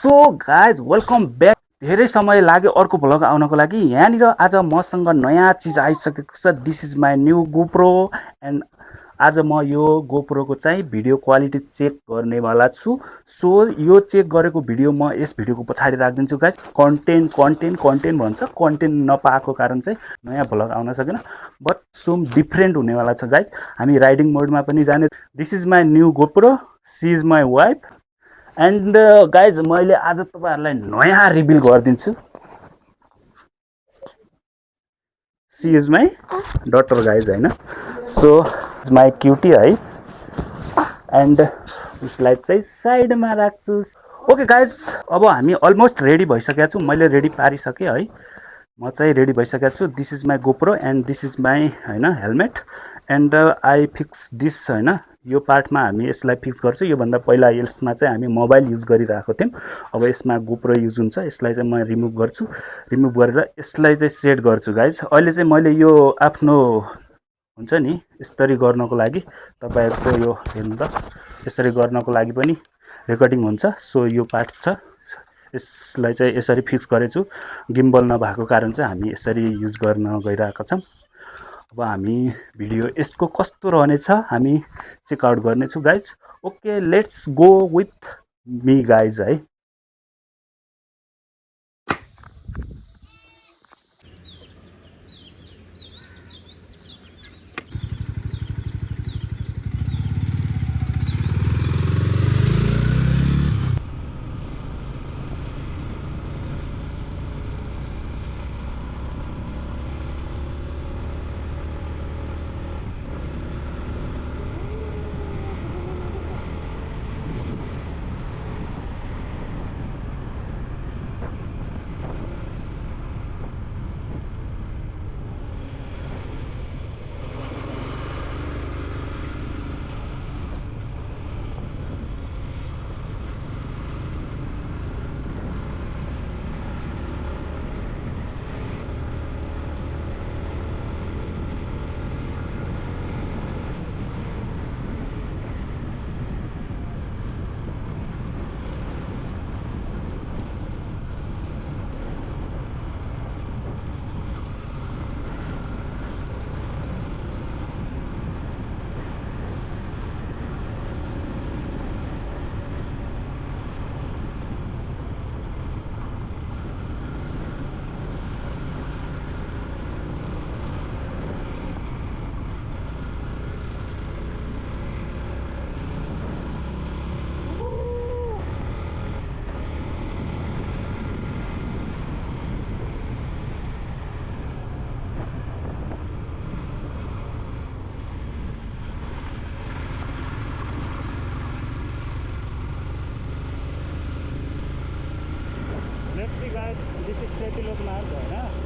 So guys welcome back. धेरै समय लाग्यो अर्को भ्लग आउनको लागि। यहाँनिर आज मसँग नयाँ चिज आइसकेको छ। This is my new GoPro and आज म यो गोप्रोको चाहिँ भिडियो क्वालिटी चेक गर्नेवाला छु। सो यो चेक गरेको भिडियो म यस भिडियोको पछाडि राखिदिन्छु गाइज। कन्टेन्ट भन्छ, कन्टेन्ट नपाएको कारण चाहिँ नयाँ भ्लग आउन सकेन, बट सो डिफ्रेन्ट हुनेवाला छ गाइज। हामी राइडिङ मोडमा पनि जाने। This is my new GoPro, she is my wife and guys मैले आज तपाईहरुलाई नयाँ रिभिल गरिदिन्छु। She is my daughter guys हैन। सो इज माई क्युटी है। एन्ड उसलाई चाहिँ साइडमा राख्छु। ओके गाइज, अब हामी अलमोस्ट रेडी भइसकेका छौँ। मैले रेडी पारिसकेँ है। म चाहिँ रेडी भइसकेको छु। This is my GoPro and this is my हैन helmet and I fix this हैन। यो पार्टमा हामी यसलाई फिक्स गर्छु। योभन्दा पहिला यसमा चाहिँ हामी मोबाइल युज गरिरहेको थियौँ। अब यसमा गोप्रो युज हुन्छ। यसलाई चाहिँ म रिमुभ गर्छु। रिमुभ गरेर यसलाई चाहिँ सेट गर्छु गाइज। अहिले चाहिँ मैले यो आफ्नो हुन्छ नि यसरी गर्नको लागि तपाईहरुको यो हेर्नु त, यसरी गर्नको लागि पनि रेकर्डिङ हुन्छ। सो यो पार्ट छ, यसलाई चाहिँ यसरी फिक्स गरेछु। गिम्बल नभएको कारण चाहिँ हामी यसरी युज गर्न गइरहेका छौँ। अब हामी भिडियो यसको कस्तो रहनेछ हामी चेकआउट गर्नेछु guys. Okay let's go with me guys है। Let's see guys, this is Setilok Marg हैन।